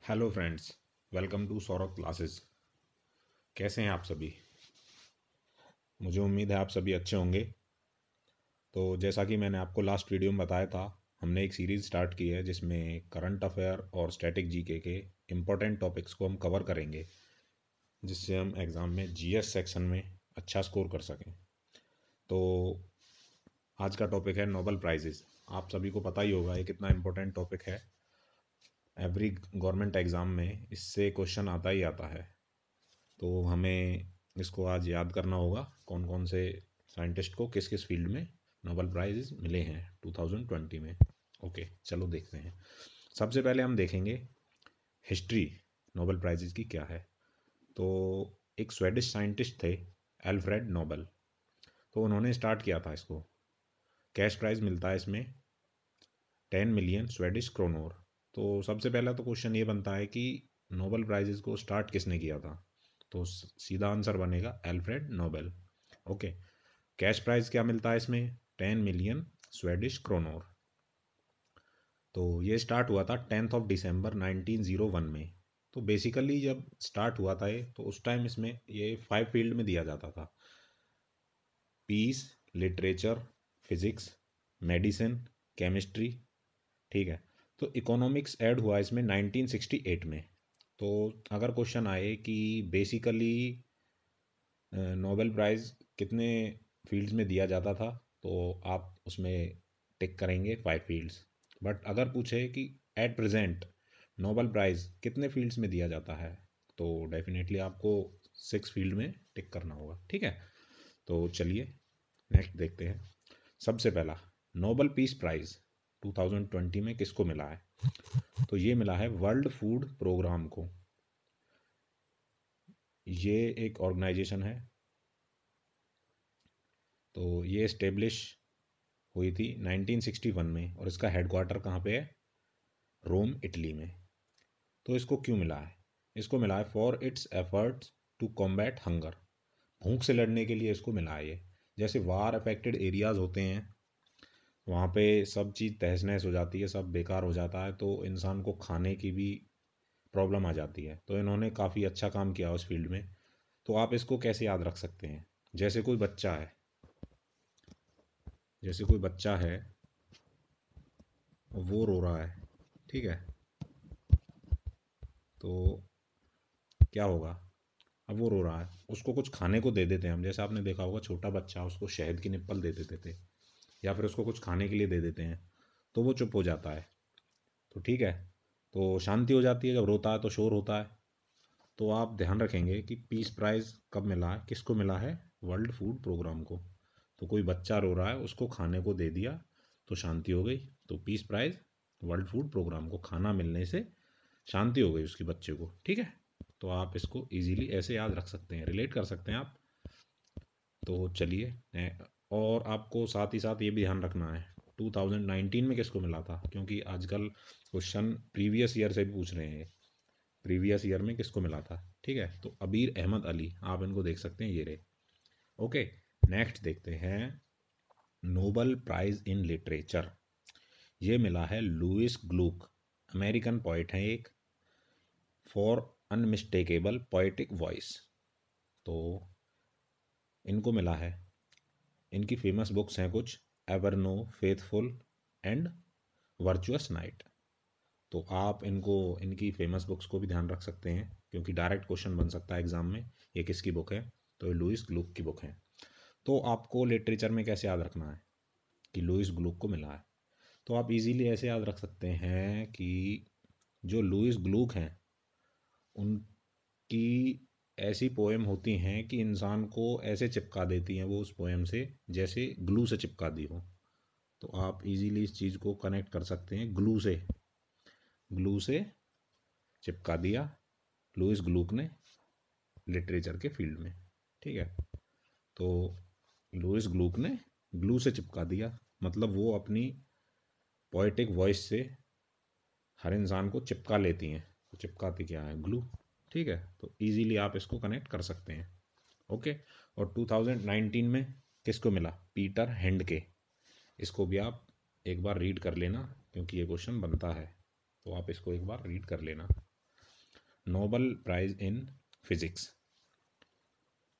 Hello friends, welcome to Saurabh classes. कैसे हैं आप सभी? मुझे उम्मीद है आप सभी अच्छे होंगे। तो जैसा कि मैंने आपको लास्ट वीडियो में बताया था, हमने एक सीरीज़ स्टार्ट की है जिसमें करंट अफेयर और स्टैटिक जीके के इम्पोर्टेंट टॉपिक्स को हम कवर करेंगे, जिससे हम एग्ज़ाम में जीएस सेक्शन में अच्छा स्कोर कर सकें। तो आज का टॉपिक है नोबेल प्राइजेज़। आप सभी को पता ही होगा ये कितना इम्पोर्टेंट टॉपिक है। एवरी गवर्नमेंट एग्ज़ाम में इससे क्वेश्चन आता ही आता है। तो हमें इसको आज याद करना होगा कौन कौन से साइंटिस्ट को किस किस फील्ड में नोबेल प्राइज़ मिले हैं 2020 में। ओके, चलो देखते हैं। सबसे पहले हम देखेंगे हिस्ट्री नोबेल प्राइज़ की क्या है। तो एक स्वेडिश साइंटिस्ट थे, एल्फ्रेड नोबेल। तो उन्होंने स्टार्ट किया था इसको। कैश प्राइज़ मिलता है इसमें 10 मिलियन स्वेडिश क्रोनोर। तो सबसे पहला तो क्वेश्चन ये बनता है कि नोबेल प्राइज़ को स्टार्ट किसने किया था। तो सीधा आंसर बनेगा Alfred Nobel. Okay, cash price क्या मिलता है इसमें 10 मिलियन स्वेडिश क्रोनोर। तो ये स्टार्ट हुआ था 10 दिसंबर 1901 में। तो बेसिकली जब स्टार्ट हुआ था ये, तो उस टाइम इसमें ये 5 फील्ड में दिया जाता था: peace, literature, physics, medicine, chemistry. ठीक है। तो इकोनॉमिक्स ऐड हुआ इसमें 1968 में। तो अगर क्वेश्चन आए कि बेसिकली नोबेल प्राइज़ कितने फील्ड्स में दिया जाता था, तो आप उसमें टिक करेंगे 5 फील्ड्स। बट अगर पूछे कि एट प्रेजेंट नोबेल प्राइज़ कितने फील्ड्स में दिया जाता है, तो डेफिनेटली आपको 6 फील्ड में टिक करना होगा। ठीक है। तो चलिए नेक्स्ट देखते हैं। सबसे पहला नोबेल पीस प्राइज़ 2020 में किसको मिला है? तो ये मिला है वर्ल्ड फूड प्रोग्राम को। ये एक ऑर्गेनाइजेशन है। तो ये इस्टेब्लिश हुई थी 1961 में, और इसका हेडक्वार्टर कहाँ पे है? रोम, इटली में। तो इसको क्यों मिला है? इसको मिला है for its efforts to combat hunger. भूख से लड़ने के लिए इसको मिला है ये। जैसे वार अफेक्टेड एरियाज़ होते हैं, वहाँ पे सब चीज़ तहस नहस हो जाती है, सब बेकार हो जाता है, तो इंसान को खाने की भी प्रॉब्लम आ जाती है। तो इन्होंने काफ़ी अच्छा काम किया उस फील्ड में। तो आप इसको कैसे याद रख सकते हैं? जैसे कोई बच्चा है, जैसे कोई बच्चा है, वो रो रहा है। ठीक है। तो क्या होगा? अब वो रो रहा है, उसको कुछ खाने को दे देते हैं हम। जैसे आपने देखा होगा, छोटा बच्चा, उसको शहद की निप्पल दे देते थे, या फिर उसको कुछ खाने के लिए दे देते हैं, तो वो चुप हो जाता है। तो ठीक है, तो शांति हो जाती है। जब रोता है तो शोर होता है। तो आप ध्यान रखेंगे कि पीस प्राइज़ कब मिला है, किसको मिला है? वर्ल्ड फूड प्रोग्राम को। तो कोई बच्चा रो रहा है, उसको खाने को दे दिया, तो शांति हो गई। तो peace prize world food programme को, खाना मिलने से शांति हो गई उसकी बच्चे को। ठीक है। तो आप इसको इजीली ऐसे याद रख सकते हैं, रिलेट कर सकते हैं आप। तो चलिए और आपको साथ ही साथ ये भी ध्यान रखना है 2019 में किसको मिला था, क्योंकि आजकल क्वेश्चन प्रीवियस ईयर से भी पूछ रहे हैं। प्रीवियस ईयर में किसको मिला था? ठीक है। तो अबीर अहमद अली, आप इनको देख सकते हैं, ये रहे। ओके, नेक्स्ट देखते हैं। नोबेल प्राइज इन लिटरेचर ये मिला है लुइस ग्लूक, अमेरिकन पोइट हैं एक, फॉर अनमिस्टेकेबल पोएटिक वॉइस। तो इनको मिला है, इनकी फेमस बुक्स हैं कुछ: Alverno, faithful and virtuous night. तो आप इनको, इनकी फेमस बुक्स को भी ध्यान रख सकते हैं, क्योंकि डायरेक्ट क्वेश्चन बन सकता है एग्जाम में ये किसकी बुक है। तो ये लुइस ग्लूक की बुक है। तो आपको लिटरेचर में कैसे याद रखना है कि लुइस ग्लूक को मिला है? तो आप इजीली ऐसे याद रख सकते हैं कि जो लुइस ग्लूक हैं, उनकी ऐसी पोएम होती हैं कि इंसान को ऐसे चिपका देती हैं वो उस पोएम से, जैसे ग्लू से चिपका दी हो। तो आप इजीली इस चीज़ को कनेक्ट कर सकते हैं, ग्लू से, ग्लू से चिपका दिया लुइस ग्लूक ने लिटरेचर के फील्ड में। ठीक है। तो लुइस ग्लूक ने ग्लू से चिपका दिया, मतलब वो अपनी पोएटिक वॉइस से हर इंसान को चिपका लेती हैं। तो चिपकाती क्या है? ग्लू। ठीक है। तो इजीली आप इसको कनेक्ट कर सकते हैं। ओके। और 2019 में किसको मिला? Peter Handke. इसको भी आप एक बार रीड कर लेना, क्योंकि ये क्वेश्चन बनता है। तो आप इसको एक बार रीड कर लेना। Nobel prize in physics.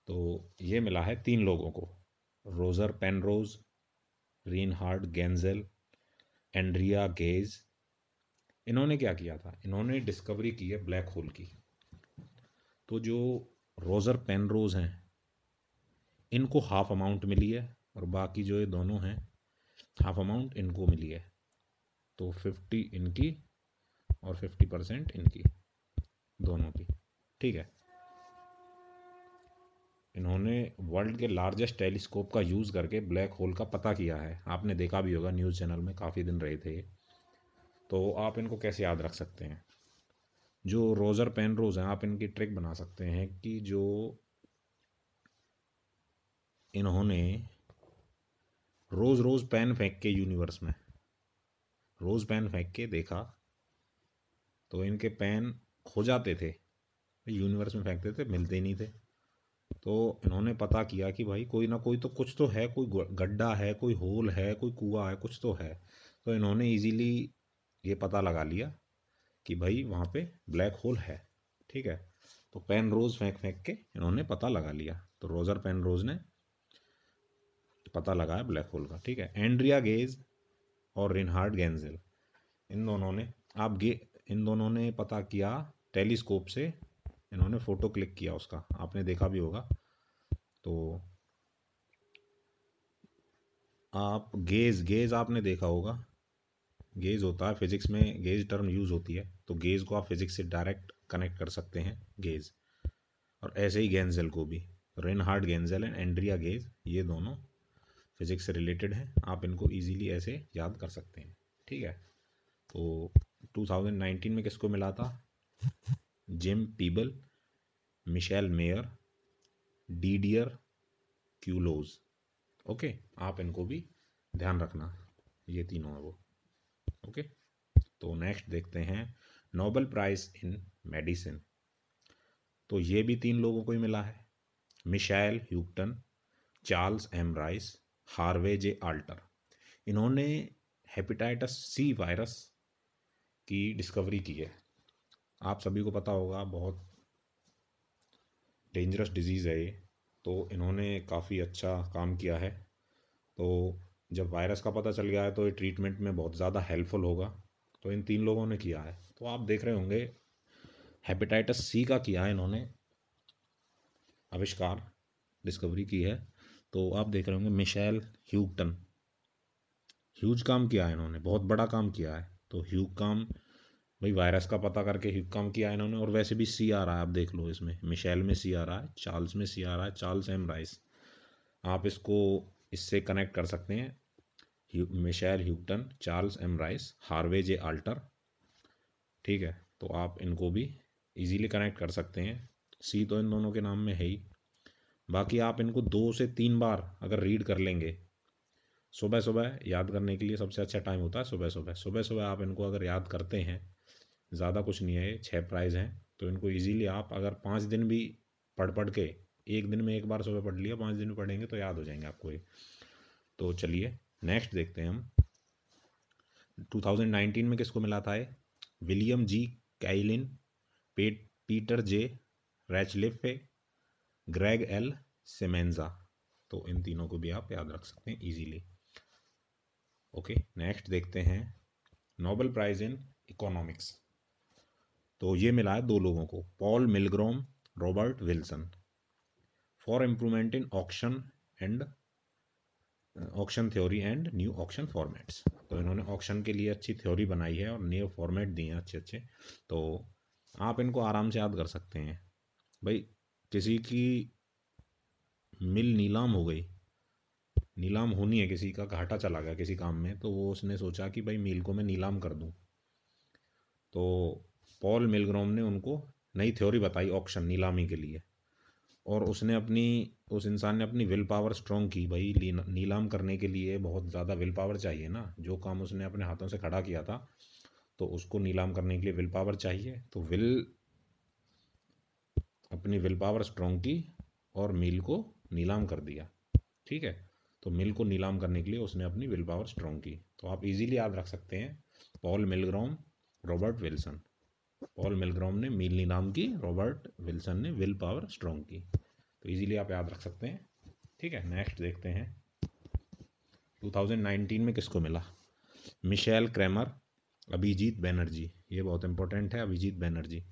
तो ये मिला है 3 लोगों को, Roger Penrose, Reinhard Genzel, Andrea Ghez. इन्होंने क्या किया था, इन्होंने डिस्कवरी की है ब्लैक होल की। तो जो रोजर पेनरोज हैं इनको हाफ अमाउंट मिली है, और बाकी जो ये दोनों हैं हाफ अमाउंट इनको मिली है। तो 50 इनकी और 50% इनकी, दोनों की। ठीक है। इन्होंने वर्ल्ड के लार्जेस्ट टेलीस्कोप का यूज़ करके ब्लैक होल का पता किया है। आपने देखा भी होगा, न्यूज़ चैनल में काफ़ी दिन रहे थे। तो आप इनको कैसे याद रख सकते हैं, जो रोजर पेनरोज हैं, आप इनकी ट्रिक बना सकते हैं कि जो इन्होंने रोज़ रोज़ पेन फेंक के यूनिवर्स में रोज़ पेन फेंक के देखा, तो इनके पेन खो जाते थे, यूनिवर्स में फेंकते थे, मिलते ही नहीं थे। तो इन्होंने पता किया कि भाई कोई ना कोई तो कुछ तो है, कोई गड्ढा है, कोई होल है, कोई कुआं है, कुछ तो है। तो इन्होंने इजीली ये पता लगा लिया कि भाई वहाँ पे ब्लैक होल है। ठीक है। तो पेन रोज फेंक फेंक के इन्होंने पता लगा लिया। तो रोजर पेन रोज ने पता लगाया ब्लैक होल का। ठीक है। एंड्रिया गेज और रिनहार्ड गेंजेल, इन दोनों ने इन दोनों ने पता किया टेलीस्कोप से, इन्होंने फ़ोटो क्लिक किया उसका, आपने देखा भी होगा। तो आप गेज आपने देखा होगा, गेज होता है फिजिक्स में, गेज टर्म यूज़ होती है। तो गेज को आप फिजिक्स से डायरेक्ट कनेक्ट कर सकते हैं, गेज। और ऐसे ही गेंजेल को भी, रेनहार्ड गेंजेल एंड एंड्रिया गेज, ये दोनों फिजिक्स से रिलेटेड हैं। आप इनको इजीली ऐसे याद कर सकते हैं। ठीक है। तो 2019 में किसको मिला था, gym पीबल, Michel mayor, Didier क्यूलोज। Okay, आप इनको भी ध्यान रखना, ये तीनों है वो। ओके। तो नेक्स्ट देखते हैं नोबेल प्राइज इन मेडिसिन। तो ये भी 3 लोगों को ही मिला है, Michael Houghton, Charles M Rice, Harvey J Alter. इन्होंने हेपेटाइटिस सी वायरस की डिस्कवरी की है। आप सभी को पता होगा, बहुत डेंजरस डिजीज़ है ये। तो इन्होंने काफ़ी अच्छा काम किया है। तो जब वायरस का पता चल गया है तो ये ट्रीटमेंट में बहुत ज़्यादा हेल्पफुल होगा। तो इन 3 लोगों ने किया है। तो आप देख रहे होंगे हेपेटाइटिस सी का किया है इन्होंने आविष्कार, डिस्कवरी की है। तो आप देख रहे होंगे मिशेल ह्यूटन, ह्यूज काम किया है इन्होंने, बहुत बड़ा काम किया है। तो ह्यूग काम, भाई वायरस का पता करके ह्यूग काम किया है इन्होंने। और वैसे भी सी आ रहा है, आप देख लो, इसमें मिशेल में सी आ रहा है, चार्ल्स में सी आ रहा है, चार्ल्स एम राइस। आप इसको इससे कनेक्ट कर सकते हैं, Michael Houghton, Charles M Rice, Harvey J Alter. ठीक है। तो आप इनको भी इजीली कनेक्ट कर सकते हैं। सी तो इन दोनों के नाम में है ही। बाकी आप इनको 2 से 3 बार अगर रीड कर लेंगे, सुबह सुबह याद करने के लिए सबसे अच्छा टाइम होता है सुबह सुबह। सुबह सुबह आप इनको अगर याद करते हैं, ज़्यादा कुछ नहीं है, ये 6 प्राइज़ हैं। तो इनको इजीली आप अगर 5 दिन भी पढ़ पढ़ के, एक दिन में एक बार सुबह पढ़ लिया, 5 दिन में पढ़ेंगे तो याद हो जाएंगे आपको ये। तो चलिए नेक्स्ट देखते हैं हम। 2019 में किसको मिला था ये, विलियम जी कैलिन, पीटर जे रैचलिफे, ग्रेग एल सेमेंजा। तो इन तीनों को भी आप याद रख सकते हैं इजीली। ओके, नेक्स्ट देखते हैं नोबेल प्राइज़ इन इकोनॉमिक्स। तो ये मिला है 2 लोगों को, Paul Milgrom, Robert Wilson, for improvement in auction theory and new auction formats. तो इन्होंने ऑक्शन के लिए अच्छी थ्योरी बनाई है और न्यू फॉर्मेट दिए हैं अच्छे अच्छे। तो आप इनको आराम से याद कर सकते हैं। भाई किसी की मिल नीलाम हो गई, नीलाम होनी है, किसी का घाटा चला गया किसी काम में, तो वो उसने सोचा कि भाई मिल को मैं नीलाम कर दूं। तो पॉल मिलग्रोम ने उनको नई थ्योरी बताई ऑक्शन, नीलामी के लिए। और उस इंसान ने अपनी विल पावर स्ट्रॉन्ग की। भाई नीलाम करने के लिए बहुत ज़्यादा विल पावर चाहिए ना, जो काम उसने अपने हाथों से खड़ा किया था, तो उसको नीलाम करने के लिए विल पावर चाहिए। तो अपनी विल पावर स्ट्रॉन्ग की और मिल को नीलाम कर दिया। ठीक है। तो मिल को नीलाम करने के लिए उसने अपनी विल पावर स्ट्रॉन्ग की। तो आप इजीली याद रख सकते हैं, Paul Milgrom, Robert Wilson. Paul Milgrom ने मील नाम की, रॉबर्ट विल्सन ने विल पावर स्ट्रॉन्ग की। तो इजीली आप याद रख सकते हैं। ठीक है, नेक्स्ट देखते हैं 2019 में किसको मिला। मिशेल क्रेमर, अभिजीत बैनर्जी, ये बहुत इंपॉर्टेंट है, अभिजीत बैनर्जी,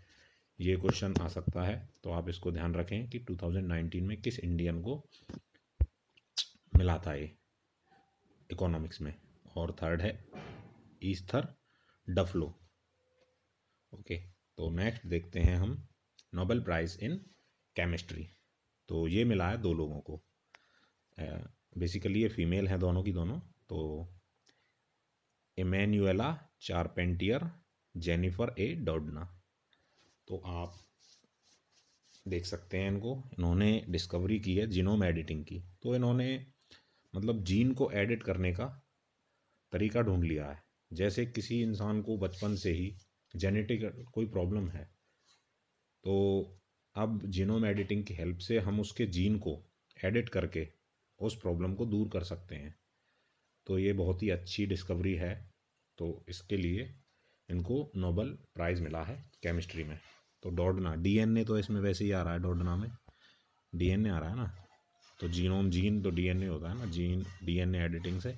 ये क्वेश्चन आ सकता है, तो आप इसको ध्यान रखें कि 2019 में किस इंडियन को मिला था ये इकोनॉमिक्स में। और थर्ड है ईस्थर डफलो। ओके, तो नेक्स्ट देखते हैं हम नोबेल प्राइज़ इन केमिस्ट्री। तो ये मिला है दो लोगों को, बेसिकली ये फीमेल हैं दोनों की दोनों। तो इमैनुएला चारपेंटियर, जेनिफर ए डॉडना। तो आप देख सकते हैं इनको, इन्होंने डिस्कवरी की है जीनोम एडिटिंग की। तो इन्होंने मतलब जीन को एडिट करने का तरीका ढूंढ लिया है। जैसे किसी इंसान को बचपन से ही जेनेटिक कोई प्रॉब्लम है, तो अब जीनोम एडिटिंग की हेल्प से हम उसके जीन को एडिट करके उस प्रॉब्लम को दूर कर सकते हैं। तो ये बहुत ही अच्छी डिस्कवरी है, तो इसके लिए इनको नोबेल प्राइज़ मिला है केमिस्ट्री में। तो डॉडना, डीएनए तो इसमें वैसे ही आ रहा है, डॉडना में डीएनए आ रहा है ना, तो जीनोम जीन तो डीएनए होता है ना, जीन डीएनए एडिटिंग से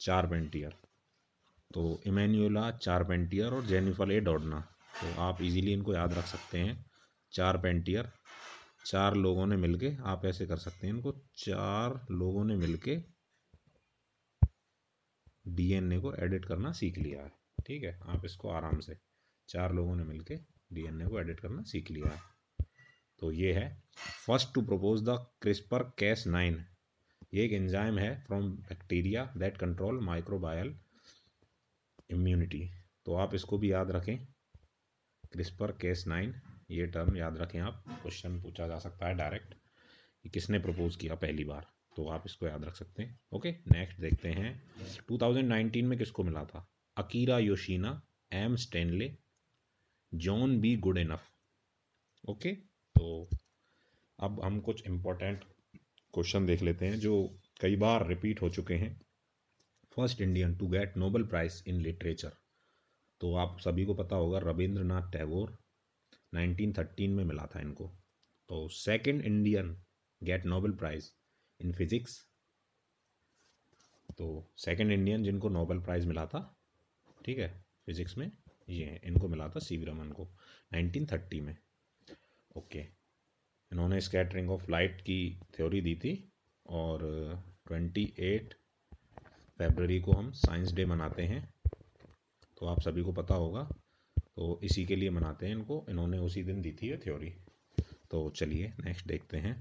चारपेंटियर। तो इमैनुएला चारपेंटियर और जेनिफर ए डॉडना, तो आप इजीली इनको याद रख सकते हैं। चारपेंटियर, चार लोगों ने मिलके, आप ऐसे कर सकते हैं इनको, चार लोगों ने मिलके डीएनए को एडिट करना सीख लिया है। ठीक है, आप इसको आराम से, चार लोगों ने मिलके डीएनए को एडिट करना सीख लिया है। तो ये है first to propose the CRISPR Cas9। ये एक एंजाइम है from bacteria that control microbial immunity. तो आप इसको भी याद रखें, क्रिस्पर Cas9, ये टर्म याद रखें आप, क्वेश्चन पूछा जा सकता है डायरेक्ट कि किसने प्रपोज किया पहली बार, तो आप इसको याद रख सकते हैं। ओके, नेक्स्ट देखते हैं 2019 में किसको मिला था। Akira Yoshino, M Stanley, John B Goodenough. Okay, तो अब हम कुछ इम्पोर्टेंट क्वेश्चन देख लेते हैं जो कई बार रिपीट हो चुके हैं। First Indian to get Nobel prize in literature, तो आप सभी को पता होगा रविंद्रनाथ टैगोर, 1913 में मिला था इनको। तो second Indian gate Nobel prize in physics, तो सेकंड इंडियन जिनको नोबेल प्राइज़ मिला था, ठीक है, फिजिक्स में, ये हैं, इनको मिला था सीवी रमन को 1930 में। ओके, इन्होंने स्कैटरिंग ऑफ लाइट की थ्योरी दी थी। और 28 फरवरी को हम साइंस डे मनाते हैं, तो आप सभी को पता होगा, तो इसी के लिए मनाते हैं इनको, इन्होंने उसी दिन दी थी ये थ्योरी। तो चलिए नेक्स्ट देखते हैं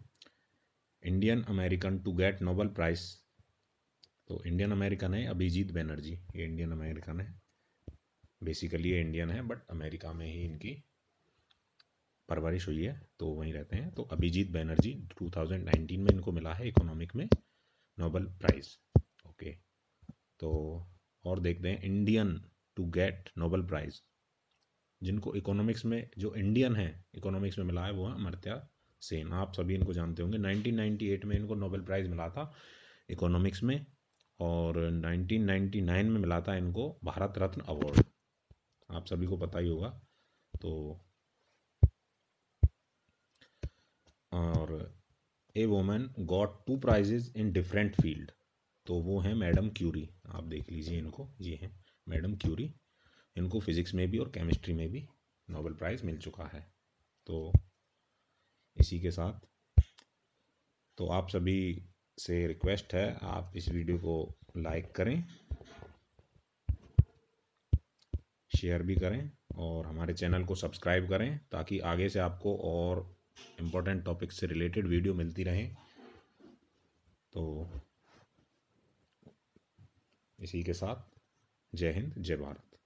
Indian American to get Nobel prize. तो इंडियन अमेरिकन है अभिजीत बैनर्जी, ये इंडियन अमेरिकन है, बेसिकली ये इंडियन है बट अमेरिका में ही इनकी परवरिश हुई है, तो वहीं रहते हैं। तो अभिजीत बैनर्जी 2019 में इनको मिला है इकोनॉमिक में नोबेल प्राइज़। ओके, तो और देखते हैं Indian to get Nobel prize, जिनको इकोनॉमिक्स में, जो इंडियन है इकोनॉमिक्स में मिला है, वो है अमर्त्य सेन। आप सभी इनको जानते होंगे, 1998 में इनको नोबेल प्राइज़ मिला था इकोनॉमिक्स में, और 1999 में मिला था इनको भारत रत्न अवार्ड, आप सभी को पता ही होगा। तो और a woman got 2 prizes in different field, तो वो हैं मैडम क्यूरी, आप देख लीजिए इनको, ये हैं मैडम क्यूरी, इनको फिज़िक्स में भी और केमिस्ट्री में भी नोबेल प्राइज़ मिल चुका है। तो इसी के साथ तो आप सभी से रिक्वेस्ट है, आप इस वीडियो को लाइक करें, शेयर भी करें और हमारे चैनल को सब्सक्राइब करें, ताकि आगे से आपको और इम्पोर्टेंट टॉपिक से रिलेटेड वीडियो मिलती रहें। तो इसी के साथ जय हिंद, जय भारत।